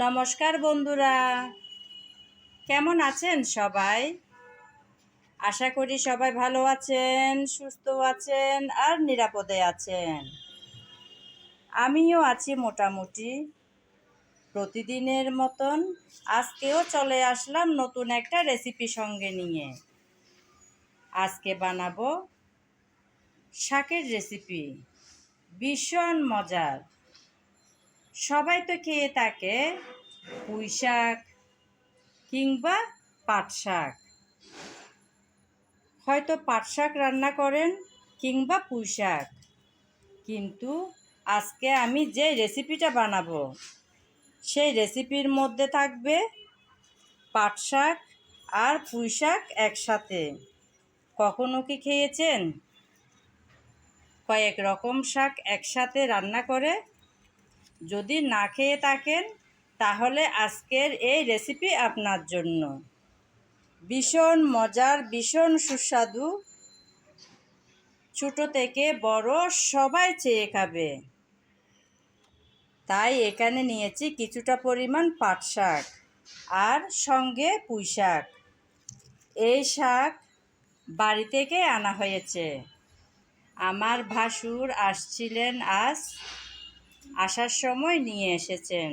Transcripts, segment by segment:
নমস্কার বন্ধুরা, কেমন আছেন সবাই? আশা করি সবাই ভালো আছেন, সুস্থ আছেন আর নিরাপদে আছেন। আমিও আছি মোটামুটি। প্রতিদিনের মতন আজকেও চলে আসলাম নতুন একটা রেসিপি সঙ্গে নিয়ে। আজকে বানাবো শাকের রেসিপি, ভীষণ মজার। সবাই তো খেয়ে থাকে পুঁই শাক কিংবা পাট শাক। হয়তো পাট শাক রান্না করেন কিংবা পুঁই শাক, কিন্তু আজকে আমি যে রেসিপিটা বানাবো সেই রেসিপির মধ্যে থাকবে পাট শাক আর পুঁই শাক একসাথে। কখনো কি খেয়েছেন কয়েক রকম শাক একসাথে রান্না করে? যদি না খেয়ে থাকেন তাহলে আজকের এই রেসিপি আপনার জন্য। ভীষণ মজার, ভীষণ সুস্বাদু, ছোট থেকে বড় সবাই চেয়ে খাবে। তাই এখানে নিয়েছি কিছুটা পরিমাণ পাট শাক আর সঙ্গে পুঁই শাক। এই শাক বাড়ি থেকে আনা হয়েছে। আমার ভাসুর আসছিলেন আজ, আসার সময় নিয়ে এসেছেন।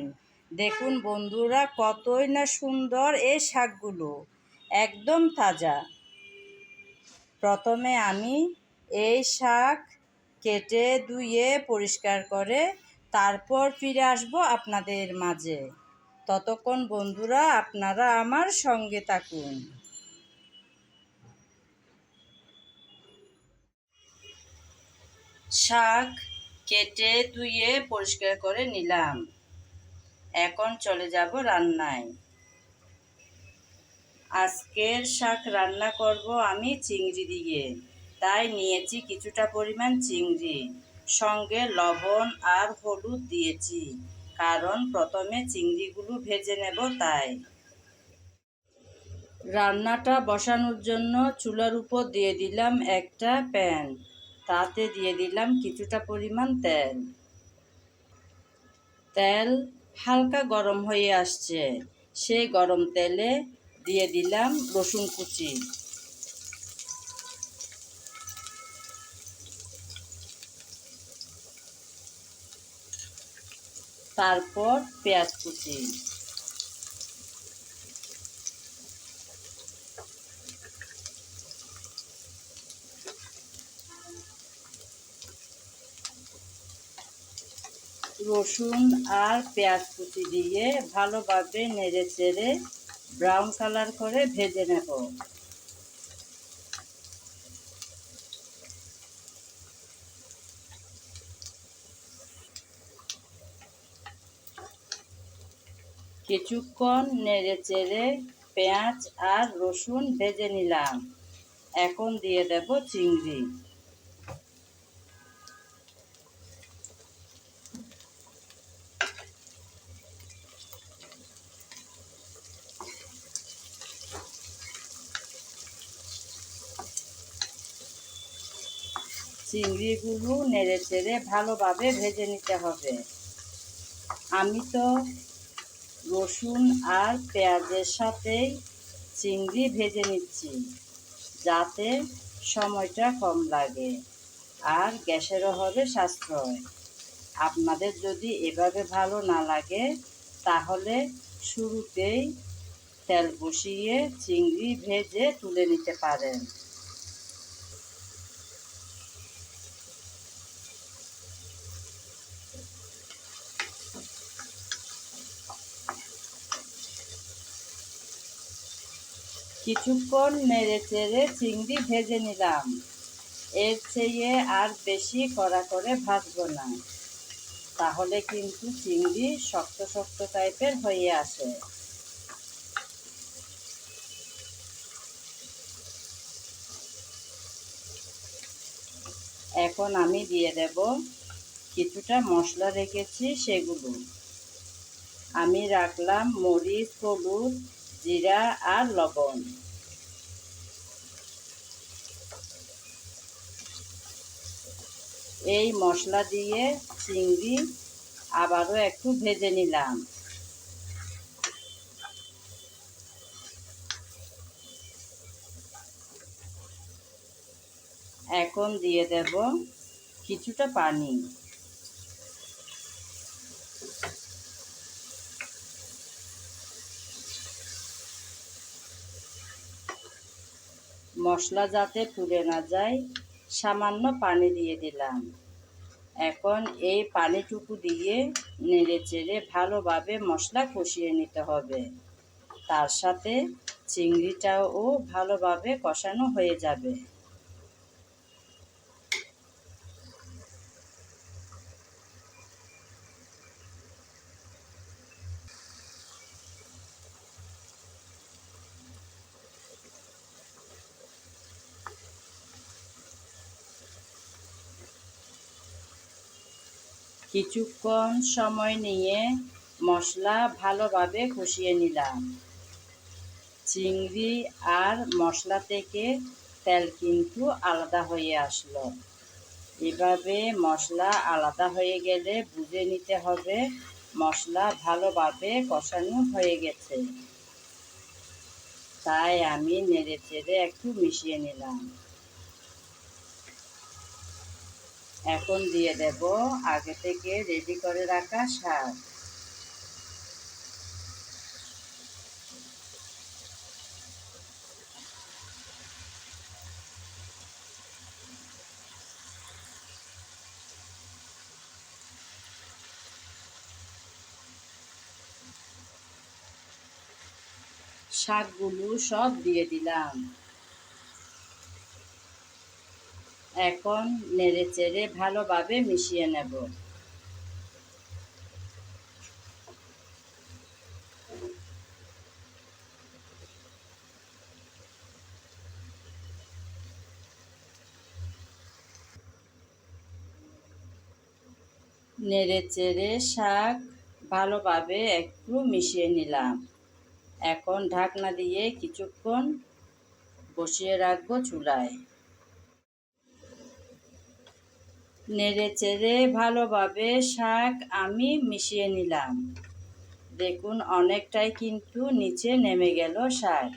দেখুন বন্ধুরা, কতই না সুন্দর এই শাকগুলো, একদম তাজা। প্রথমে আমি এই শাক কেটে ধুয়ে পরিষ্কার করে তারপর ফিরে আসবো আপনাদের মাঝে। ততক্ষণ বন্ধুরা আপনারা আমার সঙ্গে থাকুন। শাক কেটে ধুয়ে পরিষ্কার করে নিলাম। এখন চলে যাব রান্নায়। আজকের শাক রান্না করব আমি চিংড়ি দিয়ে, তাই নিয়েছি কিছুটা পরিমাণ চিংড়ি, সঙ্গে লবণ আর হলুদ দিয়েছি, কারণ প্রথমে চিংড়িগুলো ভেজে নেব তাই। রান্নাটা বসানোর জন্য চুলার উপর দিয়ে দিলাম একটা প্যান, তাতে দিয়ে দিলাম কিছুটা পরিমাণ তেল। তেল হালকা গরম হয়ে আসছে, সেই গরম তেলে দিয়ে দিলাম রসুন কুচি, তারপর পেঁয়াজ কুচি, রসুন আর পেঁয়াজ কুচি দিয়ে ভালোভাবে নেড়ে চেড়ে ব্রাউন কালার করে ভেজে নেব। কিছুক্ষণ নেড়ে চেড়ে পেঁয়াজ আর রসুন ভেজে নিলাম। এখন দিয়ে দেব চিংড়ি। চিংড়িগুলো নেড়ে চেড়ে ভালোভাবে ভেজে নিতে হবে। আমি তো রসুন আর পেঁয়াজের সাথেই চিংড়ি ভেজে নিচ্ছি, যাতে সময়টা কম লাগে আর গ্যাসেরও হবে সাশ্রয়। আপনাদের যদি এভাবে ভালো না লাগে তাহলে শুরুতেই তেল বসিয়ে চিংড়ি ভেজে তুলে নিতে পারেন। কিছুক্ষণ নেড়ে চেড়ে চিংড়ি ভেজে নিলাম। এর চেয়ে আর বেশি কড়া করে ভাজবো না, তাহলে কিন্তু চিংড়ি শক্ত শক্ত টাইপের হয়ে আসে। এখন আমি দিয়ে দেব কিছুটা মশলা রেখেছি, সেগুলো আমি রাখলাম মরিচ, হলুদ, জিরা আর লবণ। এই মশলা দিয়ে চিংড়ি আবারও একটু ভেজে নিলাম। এখন দিয়ে দেব কিছুটা পানি। মশলা যাতে পুড়ে না যায় সামান্য পানি দিয়ে দিলাম। এখন এই পানিটুকু দিয়ে নেড়েচেড়ে ভালোভাবে মশলা কষিয়ে নিতে হবে। তার সাথে চিংড়িটাও ভালোভাবে কষানো হয়ে যাবে। কিছুক্ষণ সময় নিয়ে মশলা ভালোভাবে কষিয়ে নিলাম। চিংড়ি আর মশলা থেকে তেল কিন্তু আলাদা হয়ে আসলো। এভাবে মশলা আলাদা হয়ে গেলে বুঝে নিতে হবে মশলা ভালোভাবে কষানো হয়ে গেছে। তাই আমি নেড়েচেড়ে একটু মিশিয়ে নিলাম। এখন দিয়ে দেব আগে থেকে রেডি করে রাখা শাক। শাকগুলো সব দিয়ে দিলাম। এখন নেড়েচেড়ে ভালোভাবে মিশিয়ে নেব। নেড়েচেড়ে শাক ভালোভাবে একটু মিশিয়ে নিলাম। এখন ঢাকনা দিয়ে কিছুক্ষণ বসিয়ে রাখবো চুলায়। নেড়েচেড়ে ভালোভাবে শাক আমি মিশিয়ে নিলাম। দেখুন অনেকটাই কিন্তু নিচে নেমে গেল শাক।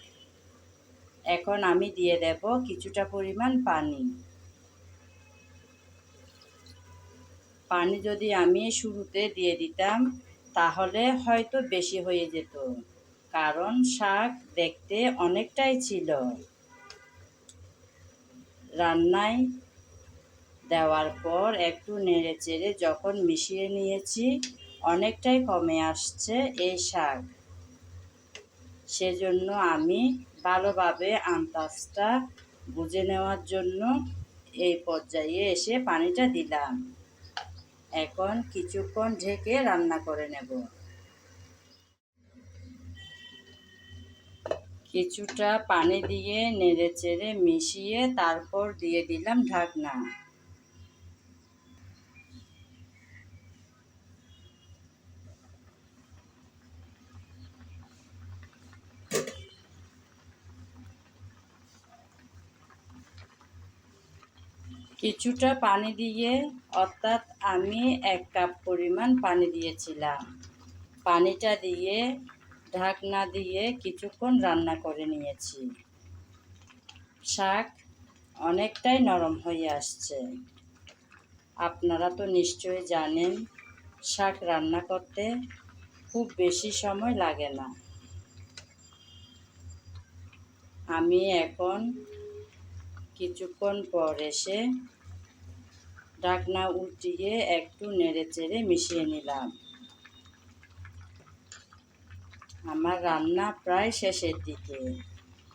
এখন আমি দিয়ে দেব কিছুটা পরিমাণ পানি। পানি যদি আমি শুরুতে দিয়ে দিতাম তাহলে হয়তো বেশি হয়ে যেত, কারণ শাক দেখতে অনেকটাই ছিল। রান্নায় দেওয়ার পর একটু নেড়েচেড়ে যখন মিশিয়ে নিয়েছি অনেকটাই কমে আসছে এই শাক। সেজন্য আমি ভালোভাবে আন্দাজটা বুঝে নেওয়ার জন্য এই পর্যায়ে এসে পানিটা দিলাম। এখন কিছুক্ষণ ঢেকে রান্না করে নেব। কিছুটা পানি দিয়ে নেড়েচেড়ে মিশিয়ে তারপর দিয়ে দিলাম ঢাকনা। কিছুটা পানি দিয়ে, অর্থাৎ আমি 1 কাপ পরিমাণ পানি দিয়েছিলাম। পানিটা দিয়ে ঢাকনা দিয়ে কিছুক্ষণ রান্না করে নিয়েছি। শাক অনেকটাই নরম হয়ে আসছে। আপনারা তো নিশ্চয়ই জানেন শাক রান্না করতে খুব বেশি সময় লাগে না। আমি এখন কিছুক্ষণ পর এসে ঢাকনা উল্টিয়ে একটু নেড়েচেড়ে মিশিয়ে নিলাম। আমার রান্না প্রায় শেষের দিকে।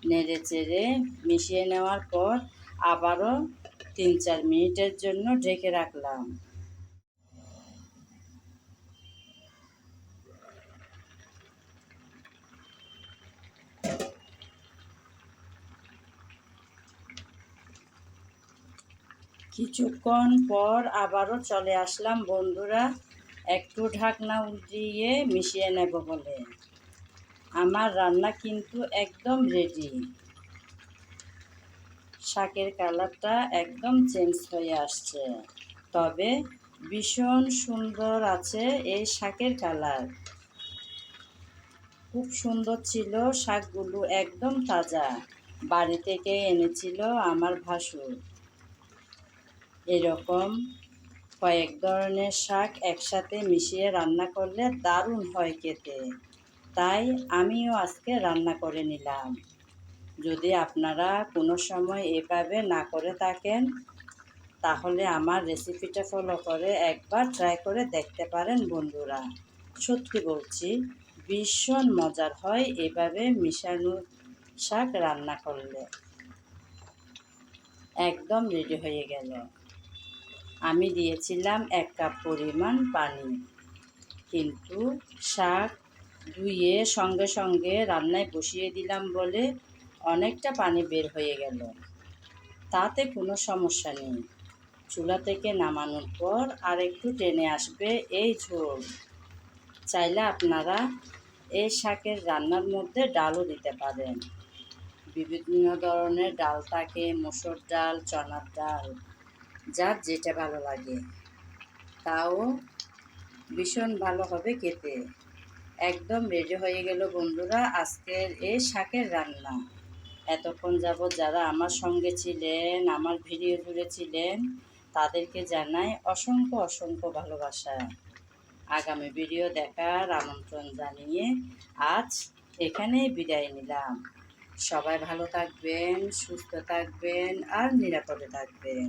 নেড়েচেড়ে মিশিয়ে নেওয়ার পর আবারও 3-4 মিনিটের জন্য ঢেকে রাখলাম। কিছুক্ষণ পর আবারও চলে আসলাম বন্ধুরা, একটু ঢাকনা উল্টিয়ে মিশিয়ে নেব বলে। আমার রান্না কিন্তু একদম রেডি। শাকের কালারটা একদম চেঞ্জ হয়ে আসছে, তবে ভীষণ সুন্দর আছে এই শাকের কালার। খুব সুন্দর ছিল, শাকগুলো একদম তাজা, বাড়ি থেকে এনেছিল আমার ভাসুর। এরকম কয়েক ধরনের শাক একসাথে মিশিয়ে রান্না করলে দারুণ হয় খেতে। তাই আমিও আজকে রান্না করে নিলাম। যদি আপনারা কোনো সময় এভাবে না করে থাকেন, তাহলে আমার রেসিপিটা ফলো করে একবার ট্রাই করে দেখতে পারেন বন্ধুরা। সত্যি বলছি, ভীষণ মজার হয় এভাবে মিশানো শাক রান্না করলে। একদম রেডি হয়ে গেল। আমি দিয়েছিলাম 1 কাপ পরিমাণ পানি, কিন্তু শাক ধুয়ে সঙ্গে সঙ্গে রান্নায় বসিয়ে দিলাম বলে অনেকটা পানি বের হয়ে গেল। তাতে কোনো সমস্যা নেই। চুলা থেকে নামানোর পর আর একটু টেনে আসবে এই ঝোল। চাইলে আপনারা এই শাকের রান্নার মধ্যে ডালও দিতে পারেন। বিভিন্ন ধরনের ডাল থাকে, মসুর ডাল, চনার ডাল, যার যেটা ভালো লাগে। তাও ভীষণ ভালো হবে খেতে। একদম রেডি হয়ে গেল বন্ধুরা আজকের এই শাকের রান্না। এতক্ষণ যাবৎ যারা আমার সঙ্গে ছিলেন, আমার ভিডিও জুড়ে ছিলেন, তাদেরকে জানাই অসংখ্য অসংখ্য ভালোবাসা। আগামী ভিডিও দেখার আমন্ত্রণ জানিয়ে আজ এখানেই বিদায় নিলাম। সবাই ভালো থাকবেন, সুস্থ থাকবেন আর নিরাপদে থাকবেন।